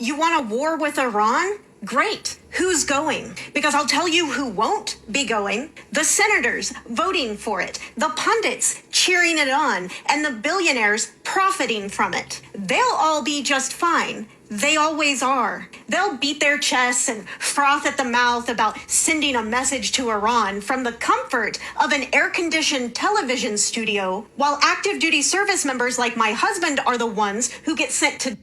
You want a war with Iran? Great. Who's going? Because I'll tell you who won't be going. The senators voting for it, the pundits cheering it on, and the billionaires profiting from it. They'll all be just fine. They always are. They'll beat their chests and froth at the mouth about sending a message to Iran from the comfort of an air-conditioned television studio, while active duty service members like my husband are the ones who get sent to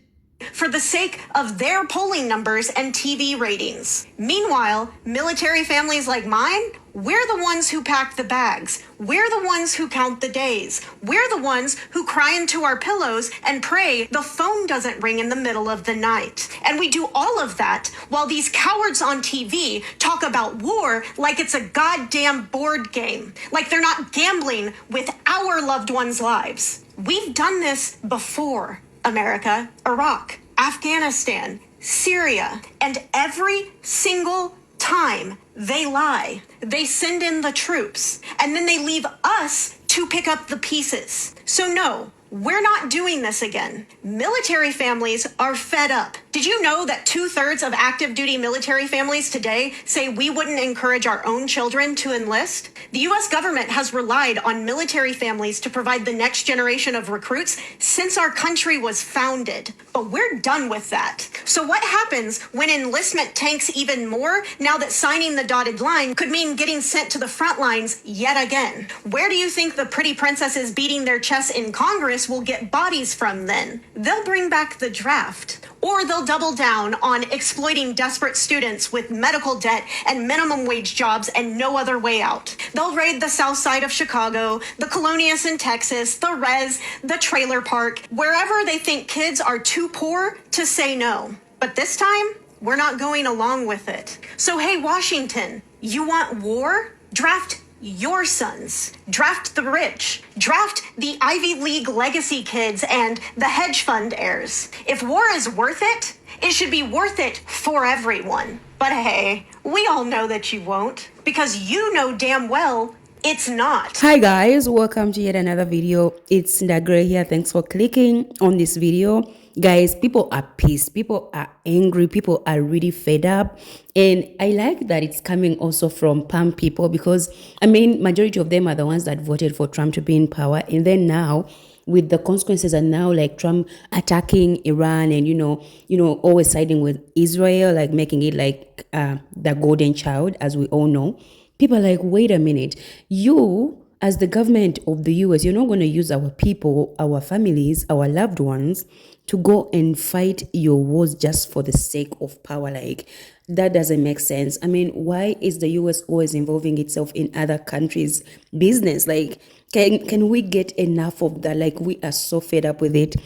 for the sake of their polling numbers and TV ratings. Meanwhile, military families like mine, we're the ones who pack the bags. We're the ones who count the days. We're the ones who cry into our pillows and pray the phone doesn't ring in the middle of the night. And we do all of that while these cowards on TV talk about war like it's a goddamn board game, like they're not gambling with our loved ones' lives. We've done this before. America, Iraq, Afghanistan, Syria, and every single time they lie. They send in the troops, and then they leave us to pick up the pieces. So no, we're not doing this again. Military families are fed up. Did you know that 2/3 of active duty military families today say we wouldn't encourage our own children to enlist? The U.S. government has relied on military families to provide the next generation of recruits since our country was founded. But we're done with that. So what happens when enlistment tanks even more now that signing the dotted line could mean getting sent to the front lines yet again? Where do you think the pretty princesses beating their chests in Congress will get bodies from then? They'll bring back the draft. Or they'll double down on exploiting desperate students with medical debt and minimum wage jobs and no other way out. They'll raid the south side of Chicago, the Colonias in Texas, the Res, the trailer park, wherever they think kids are too poor to say no. But this time, we're not going along with it. So hey, Washington, you want war? Draft your sons. Draft the rich. Draft the Ivy League legacy kids and the hedge fund heirs. If war is worth it, it should be worth it for everyone. But hey, we all know that you won't, because you know damn well it's not. Hi guys, welcome to yet another video. It's Ndagre here. Thanks for clicking on this video. Guys, people are pissed, people are angry, people are really fed up, and I like that it's coming also from palm people, because I mean majority of them are the ones that voted for Trump to be in power, and then now with the consequences are now like Trump attacking Iran and you know always siding with Israel, like making it like the golden child, as we all know. People are like, wait a minute, you as the government of the US, you're not going to use our people, our families, our loved ones to go and fight your wars just for the sake of power. Like, that doesn't make sense. I mean, why is the US always involving itself in other countries' business? Like, can we get enough of that? Like, we are so fed up with it.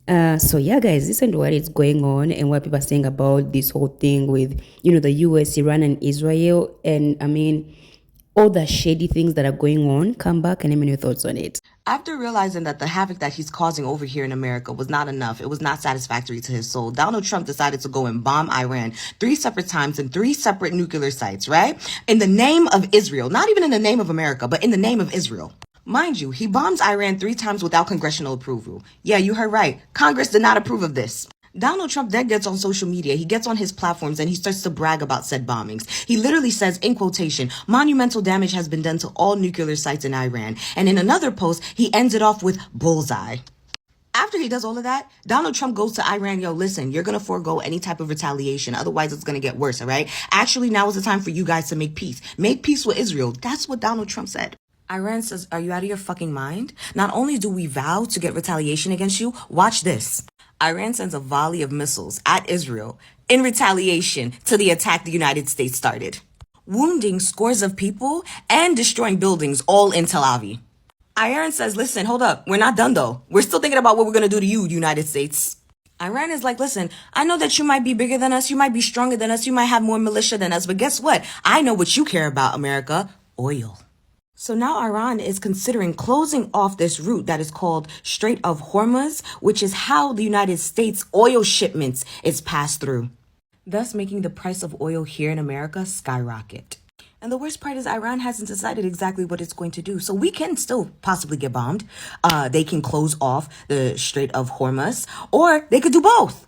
So yeah, guys, listen to what is going on and what people are saying about this whole thing with, the US, Iran, and Israel. And I mean, all the shady things that are going on. Come back and let me know your thoughts on it. After realizing that the havoc that he's causing over here in America was not enough, it was not satisfactory to his soul, Donald Trump decided to go and bomb Iran 3 separate times in 3 separate nuclear sites, right? In the name of Israel, not even in the name of America, but in the name of Israel. Mind you, he bombs Iran 3 times without congressional approval. Yeah, you heard right. Congress did not approve of this. Donald Trump then gets on social media, he gets on his platforms, and he starts to brag about said bombings. He literally says, in quotation, monumental damage has been done to all nuclear sites in Iran. And in another post, he ends it off with bullseye. After he does all of that, Donald Trump goes to Iran, yo, listen, you're going to forego any type of retaliation. Otherwise, it's going to get worse, all right? Actually, now is the time for you guys to make peace. Make peace with Israel. That's what Donald Trump said. Iran says, are you out of your fucking mind? Not only do we vow to get retaliation against you, watch this. Iran sends a volley of missiles at Israel in retaliation to the attack the United States started, wounding scores of people and destroying buildings all in Tel Aviv. Iran says, listen, hold up. We're not done, though. We're still thinking about what we're going to do to you, United States. Iran is like, listen, I know that you might be bigger than us. You might be stronger than us. You might have more militia than us. But guess what? I know what you care about, America. Oil. So now Iran is considering closing off this route that is called Strait of Hormuz, which is how the United States oil shipments is passed through, thus making the price of oil here in America skyrocket. And the worst part is Iran hasn't decided exactly what it's going to do. So we can still possibly get bombed. They can close off the Strait of Hormuz, or they could do both.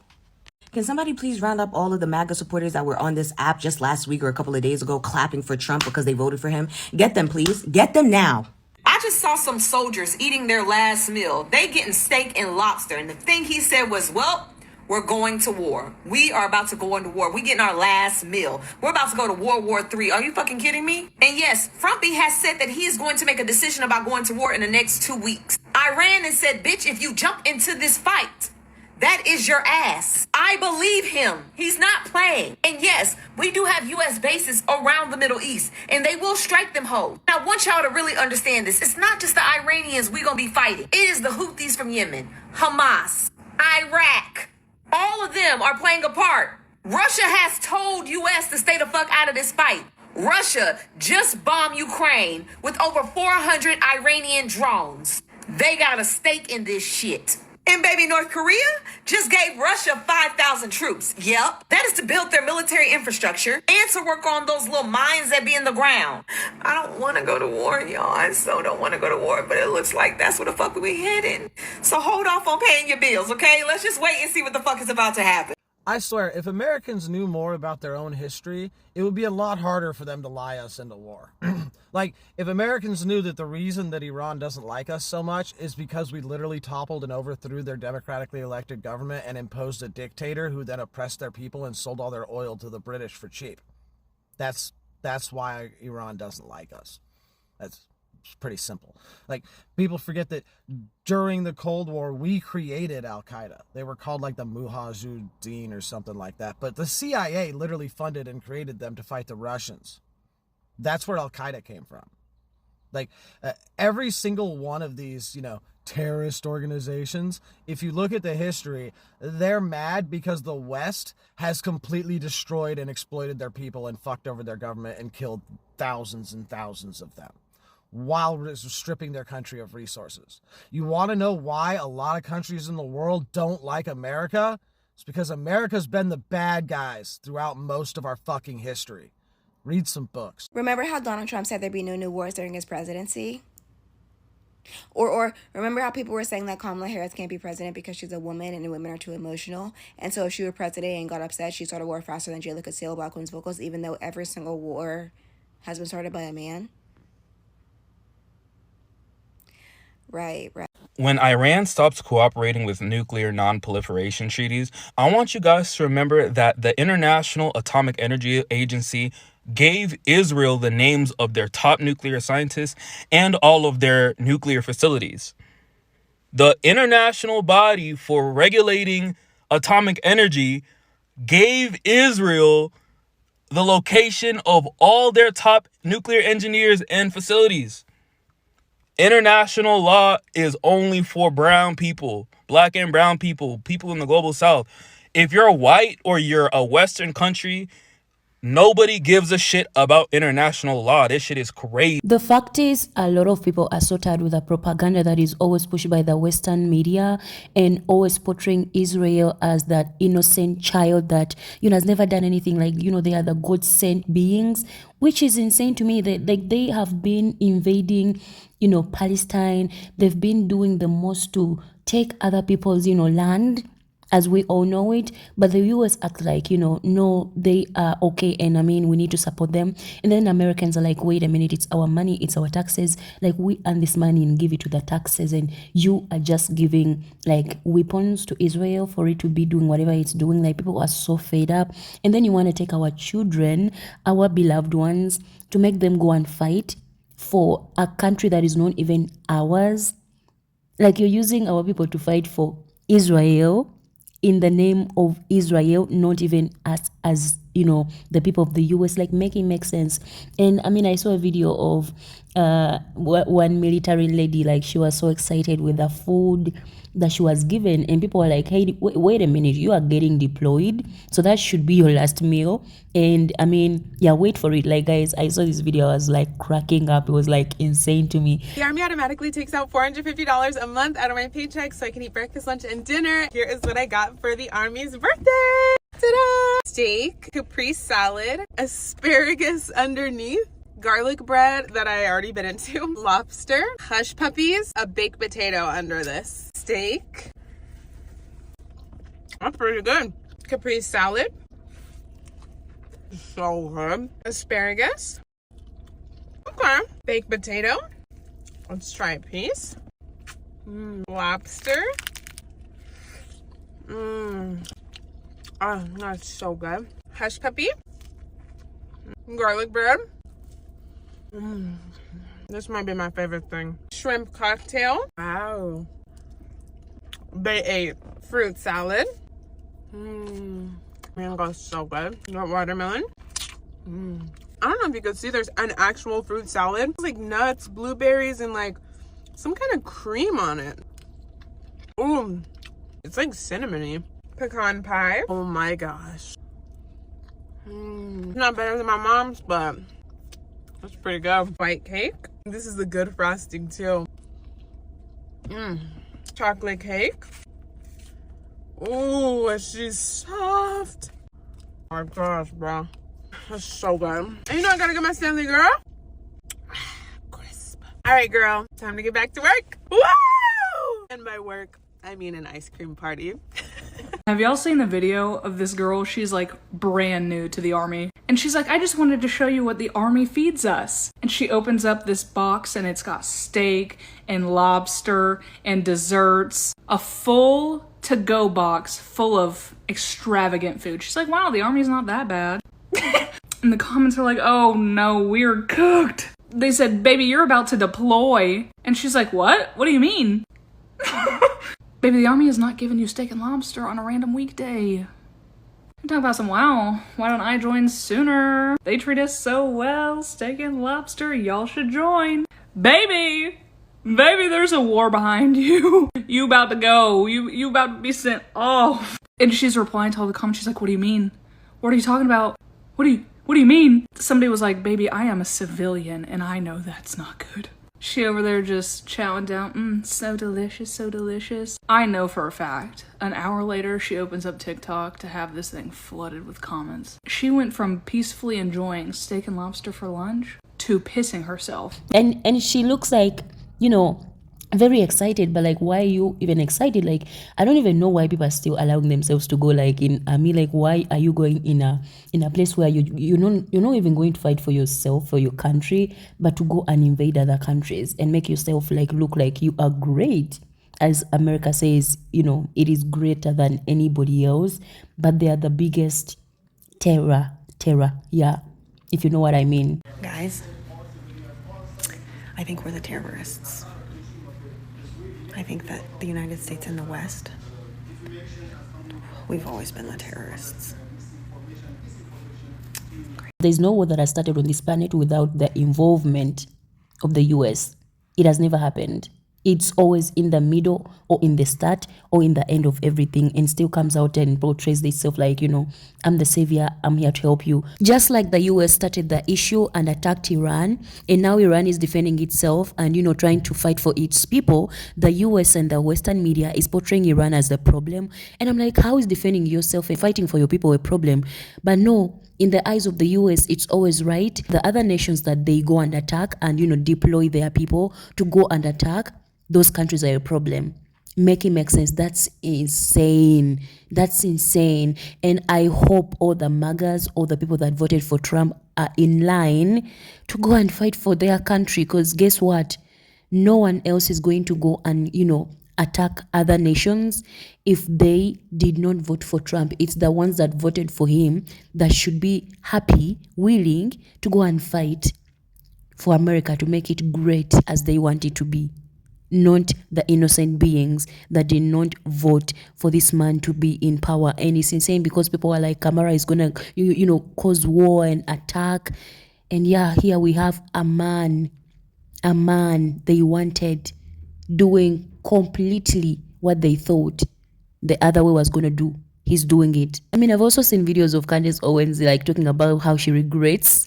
Can somebody please round up all of the MAGA supporters that were on this app just last week or a couple of days ago clapping for Trump because they voted for him? Get them, please. Get them now. I just saw some soldiers eating their last meal. They getting steak and lobster. And the thing he said was, well, we're going to war. We are about to go into war. We getting our last meal. We're about to go to World War III. Are you fucking kidding me? And yes, Frumpy has said that he is going to make a decision about going to war in the next 2 weeks. Iran has said, bitch, if you jump into this fight, that is your ass. I believe him. He's not playing. And yes, we do have U.S. bases around the Middle East, and they will strike them hoes. Now, I want y'all to really understand this. It's not just the Iranians we gonna be fighting. It is the Houthis from Yemen, Hamas, Iraq. All of them are playing a part. Russia has told U.S. to stay the fuck out of this fight. Russia just bombed Ukraine with over 400 Iranian drones. They got a stake in this shit. And baby, North Korea just gave Russia 5,000 troops. Yep. That is to build their military infrastructure and to work on those little mines that be in the ground. I don't want to go to war, y'all. I so don't want to go to war, but it looks like that's where the fuck we heading. So hold off on paying your bills, okay? Let's just wait and see what the fuck is about to happen. I swear, if Americans knew more about their own history, it would be a lot harder for them to lie us into war. Like, if Americans knew that the reason that Iran doesn't like us so much is because we literally toppled and overthrew their democratically elected government and imposed a dictator who then oppressed their people and sold all their oil to the British for cheap. That's why Iran doesn't like us. That's pretty simple. Like, people forget that during the Cold War, we created Al-Qaeda. They were called like the Mujahideen or something like that. But the CIA literally funded and created them to fight the Russians. That's where Al-Qaeda came from. Like, every single one of these, terrorist organizations, if you look at the history, they're mad because the West has completely destroyed and exploited their people and fucked over their government and killed thousands and thousands of them, while stripping their country of resources. You want to know why a lot of countries in the world don't like America? It's because America's been the bad guys throughout most of our fucking history. Read some books. Remember how Donald Trump said there'd be no new wars during his presidency? Or remember how people were saying that Kamala Harris can't be president because she's a woman and women are too emotional? And so if she were president and got upset, she'd start a war faster than Jayla could steal Black women's vocals, even though every single war has been started by a man? Right. When Iran stops cooperating with nuclear non-proliferation treaties, I want you guys to remember that the International Atomic Energy Agency gave Israel the names of their top nuclear scientists and all of their nuclear facilities. The international body for regulating atomic energy gave Israel the location of all their top nuclear engineers and facilities. International law is only for brown people, Black and brown people, people in the global South. If you're white or you're a Western country, nobody gives a shit about international law. This shit is crazy. The fact is, a lot of people are so tired with the propaganda that is always pushed by the Western media and always portraying Israel as that innocent child that, has never done anything. Like, they are the God-sent beings, which is insane to me. That they have been invading, Palestine. They've been doing the most to take other people's, land, as we all know it, but the US act like, no, they are okay, and we need to support them. And then Americans are like, wait a minute, it's our money, it's our taxes, like we earn this money and give it to the taxes, and you are just giving like weapons to Israel for it to be doing whatever it's doing. Like, people are so fed up. And then you want to take our children, our beloved ones, to make them go and fight for a country that is not even ours. Like, you're using our people to fight for Israel in the name of Israel, not even as the people of the US. Like, make it make sense. And I saw a video of one military lady, like, she was so excited with the food that she was given, and people were like, hey, wait a minute, you are getting deployed, so that should be your last meal. And wait for it. Like, guys, I saw this video, I was like cracking up. It was like insane to me. The Army automatically takes out $450 a month out of my paycheck so I can eat breakfast, lunch, and dinner. Here is what I got for the Army's birthday. Ta-da! Steak, Capri salad, asparagus underneath, garlic bread that I already been into, lobster, hush puppies, a baked potato under this, steak. That's pretty good. Capri salad. So good. Asparagus. Okay. Baked potato. Let's try a piece. Lobster. Oh, that's so good. Hush puppy. Garlic bread. This might be my favorite thing. Shrimp cocktail. Wow. They ate fruit salad. Mango, so good. Got watermelon. I don't know if you could see, there's an actual fruit salad. It's like nuts, blueberries, and like some kind of cream on it. Ooh, it's like cinnamony. Pecan pie. Oh my gosh. Not better than my mom's, but that's pretty good. White cake. This is the good frosting too. Chocolate cake. Ooh, she's soft. Oh my gosh, bro. That's so good. And you know I gotta get my Stanley, girl. Crisp. All right, girl. Time to get back to work. Woo! And by work, I mean an ice cream party. Have y'all seen the video of this girl? She's like brand new to the army. And she's like, I just wanted to show you what the army feeds us. And she opens up this box and it's got steak and lobster and desserts. A full to-go box full of extravagant food. She's like, wow, the army's not that bad. And the comments are like, oh no, we're cooked. They said, baby, you're about to deploy. And she's like, what? What do you mean? Baby, the army is not giving you steak and lobster on a random weekday. I'm talking about some, wow, why don't I join sooner? They treat us so well, steak and lobster, y'all should join. Baby, there's a war behind you. You about to go, you about to be sent off. And she's replying to all the comments, she's like, what do you mean? What are you talking about? What do you mean? Somebody was like, baby, I am a civilian and I know that's not good. She over there just chowing down, so delicious, so delicious. I know for a fact, an hour later, she opens up TikTok to have this thing flooded with comments. She went from peacefully enjoying steak and lobster for lunch to pissing herself. And she looks like, you know, very excited, but like, why are you even excited? Like, I don't even know why people are still allowing themselves to go like in army. Like, why are you going in a place where you're not even going to fight for yourself, for your country, but to go and invade other countries and make yourself like look like you are great? As America says, you know, it is greater than anybody else, but they are the biggest terror, yeah, if you know what I mean. Guys, I think we're the terrorists. I think that the United States and the West, we've always been the terrorists. There's no war that has started on this planet without the involvement of the US. It has never happened. It's always in the middle or in the start or in the end of everything, and still comes out and portrays itself like, you know, I'm the savior, I'm here to help you. Just like the US started the issue and attacked Iran, and now Iran is defending itself and, you know, trying to fight for its people, the US and the Western media is portraying Iran as the problem. And I'm like, how is defending yourself and fighting for your people a problem? But no, in the eyes of the US, it's always right. The other nations that they go and attack and, you know, deploy their people to go and attack, those countries are a problem. Make it make sense. That's insane. That's insane. And I hope all the MAGAs, all the people that voted for Trump are in line to go and fight for their country. Because guess what? No one else is going to go and, you know, attack other nations if they did not vote for Trump. It's the ones that voted for him that should be happy, willing to go and fight for America to make it great as they want it to be. Not the innocent beings that did not vote for this man to be in power. And it's insane because people are like, Kamara is gonna, you know, cause war and attack. And yeah, here we have a man they wanted doing completely what they thought the other way was gonna do. He's doing it. I mean, I've also seen videos of Candace Owens like talking about how she regrets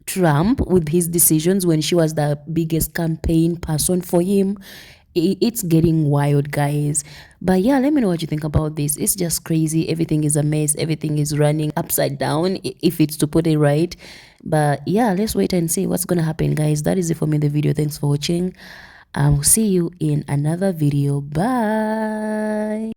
Trump with his decisions when she was the biggest campaign person for him. It's getting wild, guys. But yeah, let me know what you think about this. It's just crazy. Everything is a mess. Everything is running upside down, if it's to put it right. But yeah, let's wait and see what's gonna happen, guys. That is it for me in the video. Thanks for watching. I will see you in another video. Bye.